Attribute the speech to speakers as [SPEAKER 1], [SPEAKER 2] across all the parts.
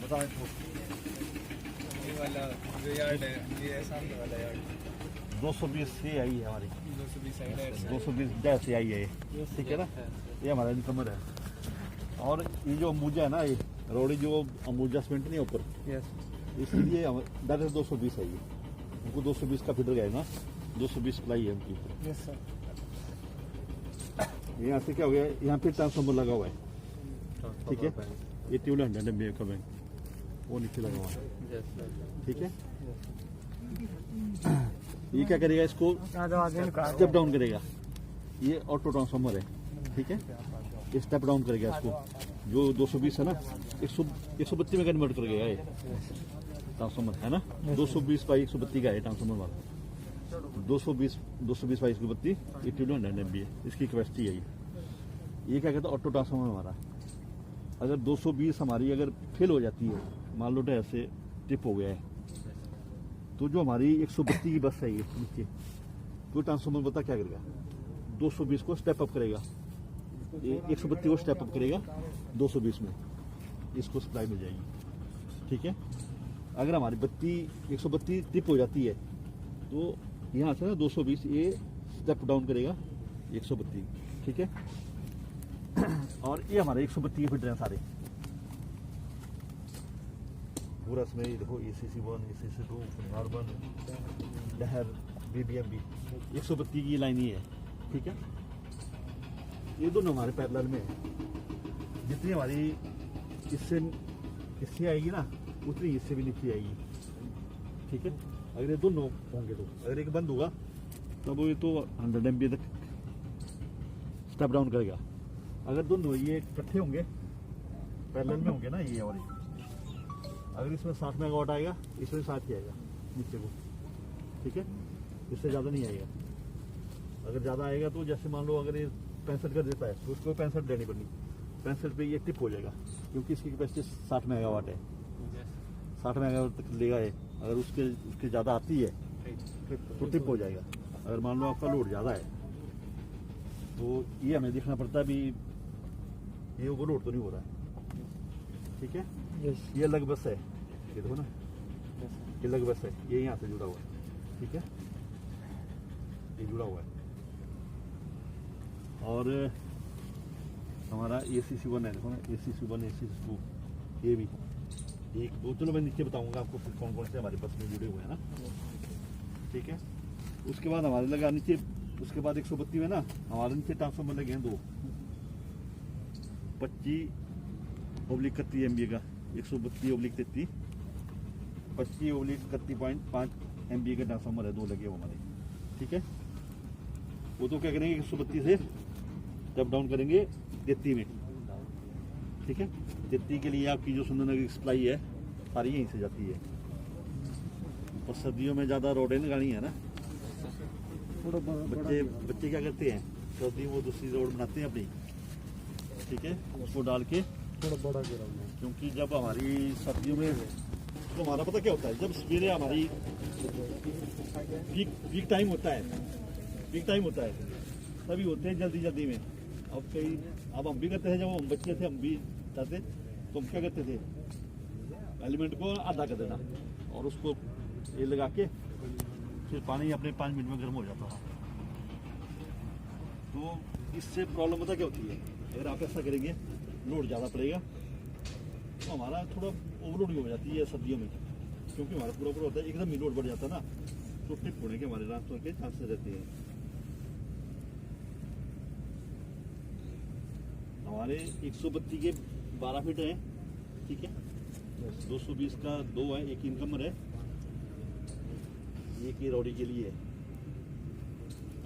[SPEAKER 1] बताओ इनको।
[SPEAKER 2] ये वाला जो यार्ड है, ये सामने वाला यार्ड
[SPEAKER 1] 220 से आई है हमारी,
[SPEAKER 2] 220 साइड है।
[SPEAKER 1] 220 डैश से आई है ये, ठीक है ना। ये हमारा इनकमर है। और ये जो अंबुजा है ना, ये रोड़ी जो अंबुजा सीमेंट नहीं है ऊपर,
[SPEAKER 2] यस
[SPEAKER 1] इसलिए डायरेक्ट 220 है ये। उनको 220 का फीडर गया ना, 220 सप्लाई है उनकी।
[SPEAKER 2] Yes sir.
[SPEAKER 1] यहाँ से क्या हो गया, यहाँ पे ट्रांसफॉर्मर लगा हुआ है, ठीक है। ये ट्यूबलाइट है डब्बे का बैंक, वो नीचे लगा हुआ है, ठीक है। ये क्या करेगा, इसको स्टेप डाउन करेगा। ये ऑटो ट्रांसफॉर्मर है, ठीक है। ये स्टेप डाउन करेगा इसको, जो 220 है ना 132 में कन्वर्ट कर गया ये ट्रांसफॉर्मर, है ना। 220 बाई 132 का है ट्रांसफॉर्मर वाला। 220 बाई 132 ये ट्यूबलाइट है, इसकी कैपेसिटी है। ये क्या कहता है, ऑटो ट्रांसफॉर्मर हमारा। अगर 220 हमारी अगर फेल हो जाती है, मान लो ऐसे टिप हो गया है, तो जो हमारी 132 की बस है ये नीचे, तो ट्रांसफॉर्मर पता क्या करेगा, 220 को स्टेप अप करेगा, ये 132 को स्टेप अप करेगा 220 में, इसको सप्लाई मिल जाएगी, ठीक है। अगर हमारी बत्ती 132 टिप हो जाती है, तो यहाँ से ना 220 ये स्टेप डाउन करेगा 132, ठीक है। और ये हमारे 132 फीट हैं सारे पूरा। इसमें देखो ACC 1, ACC 2, कार्बन, लहर, BBMB 132 की लाइन ही है, ठीक है। ये दोनों हमारे पैरेलल में है। जितनी हमारी इससे आएगी ना, उतनी इससे भी नीचे आएगी, ठीक है। अगर ये दोनों होंगे तो, अगर एक बंद होगा तब ये तो 100 MB तक स्टेप डाउन करेगा। अगर दोनों ये इकट्ठे होंगे, पैरेलल में होंगे ना ये, और अगर इसमें 60 मेगावाट आएगा, इसमें 60 ही आएगा नीचे को, ठीक है। इससे ज़्यादा नहीं आएगा। अगर ज़्यादा आएगा तो जैसे मान लो अगर ये 65 कर देता है, तो उसको 65 देनी पड़नी, 65 पे ये टिप हो जाएगा, क्योंकि इसकी कैपेसिटी 60 मेगावाट है। 60 मेगावाट तक लेगा ये। अगर उसके ज़्यादा आती है तो टिप हो जाएगा। अगर मान लो आपका लोड ज़्यादा है, तो ये हमें देखना पड़ता है भी ये ओवरलोड तो नहीं हो रहा है, ठीक है। ये अलग बस है, ये देखो ना, ये अलग बस है, ये यहाँ से जुड़ा हुआ है, ठीक है। ये जुड़ा हुआ है। और हमारा ACC 1 है, देखो ना, ACC 1, ACC 2, ये भी एक दो। चलो मैं नीचे बताऊंगा आपको फिर कौन कौन से हमारे बस में जुड़े हुए हैं ना, ठीक है। उसके बाद हमारे लगा नीचे, उसके बाद 132 में ना हमारे नीचे ट्रांसफॉर्मर लगे हैं 2, 25/31 MB का, 132/33, 25/31.5 MB का ट्रांसफॉर्मर है, 2 लगे हुए हमारे, ठीक है। वो तो क्या करेंगे, 132 से जब डाउन करेंगे 33 में, ठीक है। 33 के लिए आपकी जो सुंदरनगर की सप्लाई है सारी यहीं से जाती है। और सर्दियों में ज़्यादा रोडें लगानी है ना, बच्चे क्या करते हैं, सर्दी वो दूसरी रोड बनाते हैं अपनी, ठीक है, उसको डाल के थोड़ा बड़ा गिराना, क्योंकि जब हमारी सर्दियों में तो हमारा पता क्या होता है, जब सवेरे हमारी पीक टाइम होता है, तभी होते हैं जल्दी में। अब हम भी करते हैं, जब हम बच्चे थे हम भी जाते, तो हम क्या करते थे, एलिमेंट को आधा कर देना और उसको ये लगा के फिर पानी अपने 5 मिनट में गर्म हो जाता था। तो इससे प्रॉब्लम पता क्या होती है, अगर आप ऐसा करेंगे लोड ज़्यादा पड़ेगा तो हमारा थोड़ा ओवरलोडिंग हो जाती है सर्दियों में, क्योंकि हमारा पूरा होता है, एकदम ही लोड बढ़ जाता है ना, तो टिप होने के हमारे ट्रांसफर के चांसेस रहते हैं। हमारे 132 के 12 फीट हैं, ठीक है। 220 का 2 है, एक इनकमर है, एक ये रोडी के लिए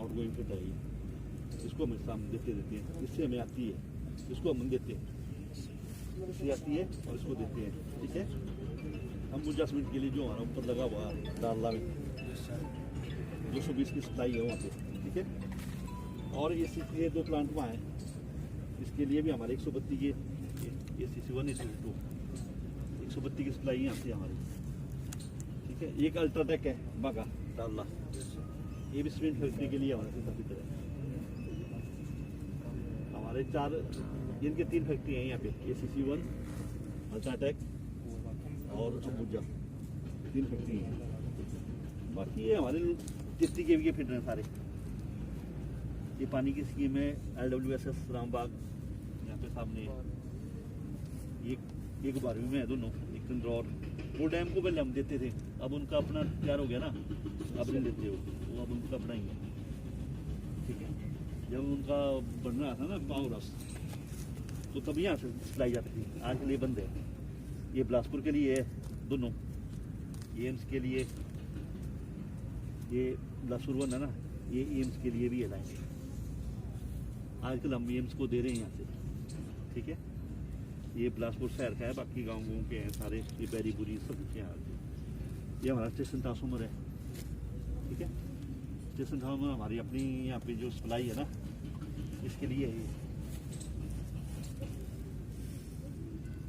[SPEAKER 1] आउट गोइंग फिट है। इसको हम सामने देते हैं, इससे हमें आती है, इसको हम देते हैं, इससे आती है और इसको देते हैं, ठीक है। हम एडजस्टमेंट के लिए जो हमारा ऊपर लगा हुआ डालना में 220 की सप्लाई है वहाँ पे, ठीक है। और ये 2 प्लांट वहाँ है, इसके लिए भी हमारे 132 के ACC 1, ACC 2 132 की सप्लाई यहाँ से हमारी, ठीक है। एक अल्ट्राटेक है बागा डालना, ये भी सीमेंट फैक्ट्री के लिए हमारे से सभी तरह हमारे 4 इनके 3 फैक्ट्री हैं यहाँ पे, ACC 1, अल्ट्राटेक और अंबुजा, 3 फैक्ट्री हैं। बाकी ये हमारे चिश्ती के भी फिट हैं सारे। ये पानी की स्कीम है LWSS रामबाग, यहाँ पे सामने एक 12वीं में है दोनों, एक इंदौर। वो डैम को पहले हम देते थे, अब उनका अपना तैयार हो गया ना, अब नहीं देते वो अब उनका अपना ही है। ठीक है, जब उनका बन रहा था ना कांग्रेस, तो तब यहाँ से सप्लाई जाती थी, आज के लिए बंद है। ये बिलासपुर के लिए है दोनों, ये एम्स के लिए, ये बिलासपुर वन है ना, ये एम्स के लिए भी है लाइन। आजकल हम एम्स को दे रहे हैं यहाँ से। ठीक है, ये बिलासपुर शहर का है, बाकी गाँव के हैं सारे, ये बैरीपुरी सब के यहाँ। ये हमारा स्टेशन ट्रांसफॉर्मर है। ठीक है, स्टेशन ट्रांसफॉर्मर हमारी अपनी यहाँ पे जो सप्लाई है ना, इसके लिए है ये।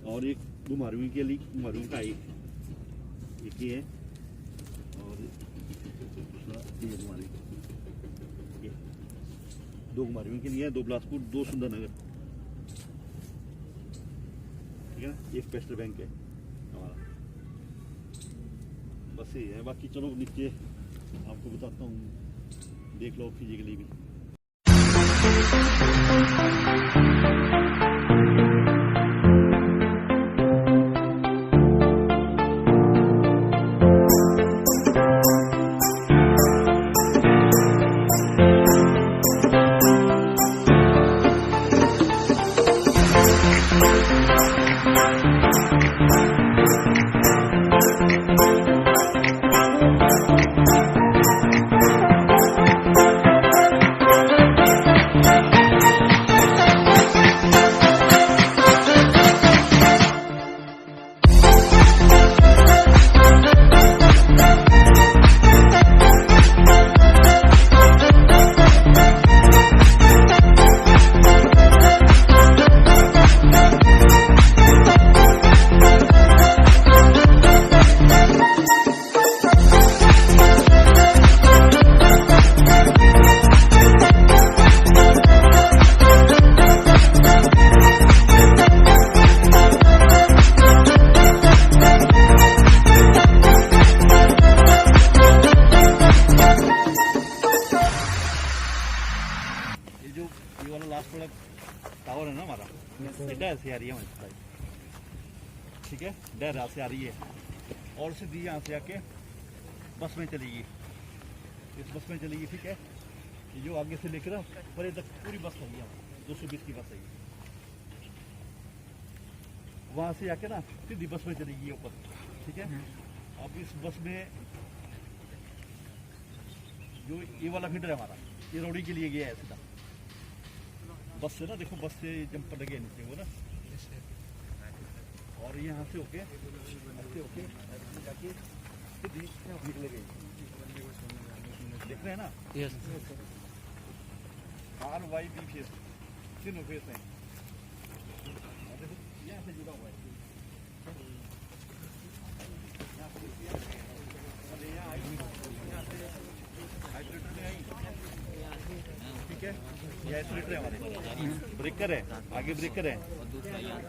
[SPEAKER 1] और एक घुमारवी के लिए, घुमारवी का एक ये है, और ये घुमारवी, ये 2 घुमारवी के लिए है, 2 बिलासपुर, 2 सुंदरनगर। ठीक है ना, एक पेस्टर बैंक है हमारा। बस ये है, बाकी चलो नीचे आपको बताता हूँ, देख लो फिजिकली भी। ये वाला लास्ट वाला टावर है ना हमारा, डैर से आ रही है हमारी सप्लाई। ठीक है, डैर से आ रही है, और सीधी यहाँ से आके बस में चलेगी, इस बस में चलेगी। ठीक है, ये जो आगे से लेकर परे तक पूरी बस है, 220 की बस है। वहाँ से आके ना सीधी बस में चलेगी ऊपर। ठीक है, अब इस बस में जो ये वाला फीडर है हमारा, ये रोड़ी के लिए गया है सीधा बस से ना, देखो बस से जंपर लगे नीचे वो ना, और यहाँ से होके ऐसे होके जाके सीधी निकले गई। देख रहे हैं ना,
[SPEAKER 2] यस
[SPEAKER 1] RYB फेस, तीनों फेस हैं। यहाँ से जुड़ा हुआ है, ठीक है, ये आइसोलेटर है हमारे, ब्रेकर है आगे, ब्रेकर है।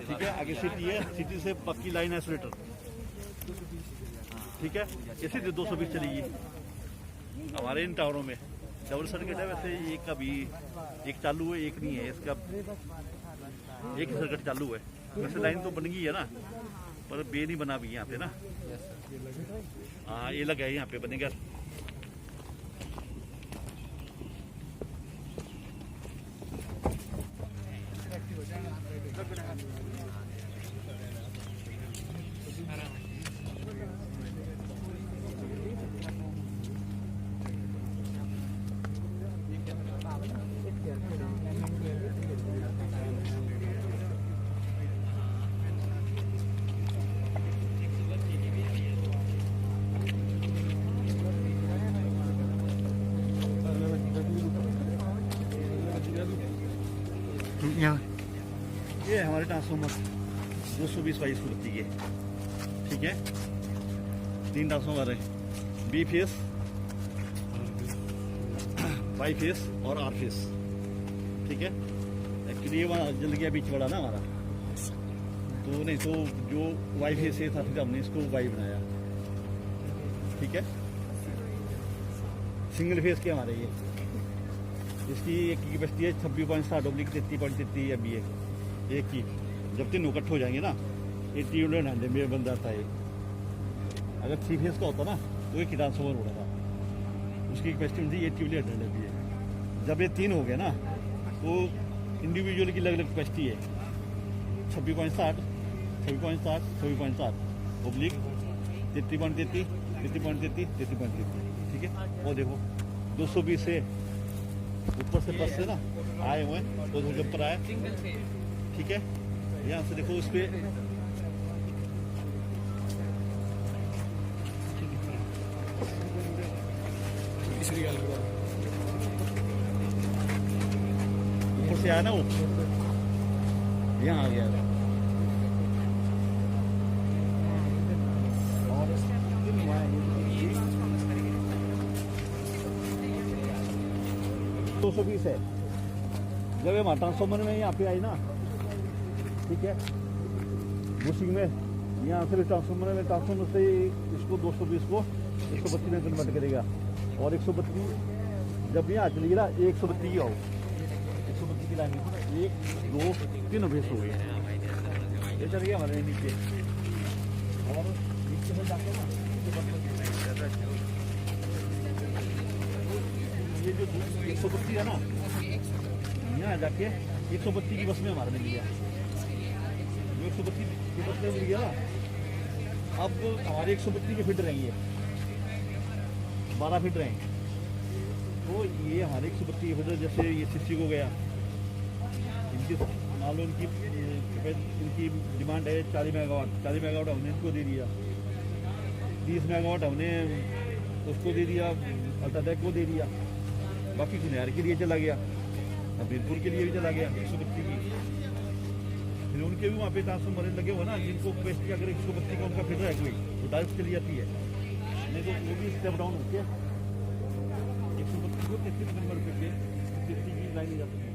[SPEAKER 1] ठीक है, आगे सिटी है, सिटी से पक्की लाइन आइसोलेटर। ठीक है, इसी से 220 चलेगी हमारे इन टावरों में। डबल सर्किट है वैसे, एक का भी एक चालू है, एक नहीं है, इसका एक ही सर्किट चालू है। वैसे लाइन तो बन गई है ना, पर बे नहीं बना भी यहाँ पे ना। हाँ, ये लगा है यहाँ पे, बनेगा। ये हमारे ट्रांसफॉर्मर 220 होती है। ठीक है, 3 ट्रांसफॉर्मर है, बी फेस, वाई फेस और आर फेस। ठीक है, एक्चुअली ये वहाँ जल गया बीच वाला ना हमारा, तो तो नहीं तो जो वाई से था फिर हमने इसको वाई बनाया, ठीक है। सिंगल फेस के हमारे ये इसकी एक की कैपेसिटी है 26.7 ओब्लिक 33.33 एम बी एक की। जब तीनों इकट्ठे हो जाएंगे ना 80 यूनिट 100 में बन जाता है। अगर 3 फेस का होता ना तो एक ट्रांसफॉर्मर हो रहा था, उसकी कैपेसिटी होती है 80 यूनिट 100 एम बी। जब ये 3 हो गया ना तो इंडिविजुअल की अलग अलग कैपेसिटी है 26.7 ओब्लिक 33.33 33.33 33.33, ठीक है। वो देखो 220 से ऊपर से बस से ना आए हुए हैं तो जब पर आए, ठीक है। यहाँ से देखो उस पर ऊपर से आया ना वो यहाँ आ गया। दो 220 है। जब ये ट्रांसफॉर्मर में यहाँ पे आई ना, ठीक है, बुशिंग में यहाँ से ट्रांसफॉर्मर से इसको 220 को 132 में कन्वर्ट करेगा। और 132 जब यहाँ चली ना 132 की आओ 132 की लाइन 1 2 3 भेस हो गए, ये चल गया हमारे नीचे। और नीचे में जाके ना ये जो 132 है ना यहाँ जाके 132 की बस में हमारे मिल गया, 132 की बस में मिल गया। अब हमारे 132 के फीट रहेंगे 12 फीट रहेंगे। तो ये हमारे 132 फीट जैसे ये सीसी को गया, इनकी मान लो इनकी डिमांड है 40 मेगावाट हमने इनको दे दिया, 30 मेगावाट हमने उसको दे दिया, अल्ट्राटेक को दे दिया, बाकी सुनियार के लिए चला गया, बीरपुर के लिए भी चला गया 132 की। फिर उनके भी वहाँ पे ट्रांसफॉर्मर लगे हुए ना जिनको कैपेसिटी अगर 132 का उनका फिर है कोई तो डायरेक्ट चली जाती है, नहीं तो वो भी स्टेप डाउन होती है 132 को 33 नंबर पे 33 की लाइन जाती है।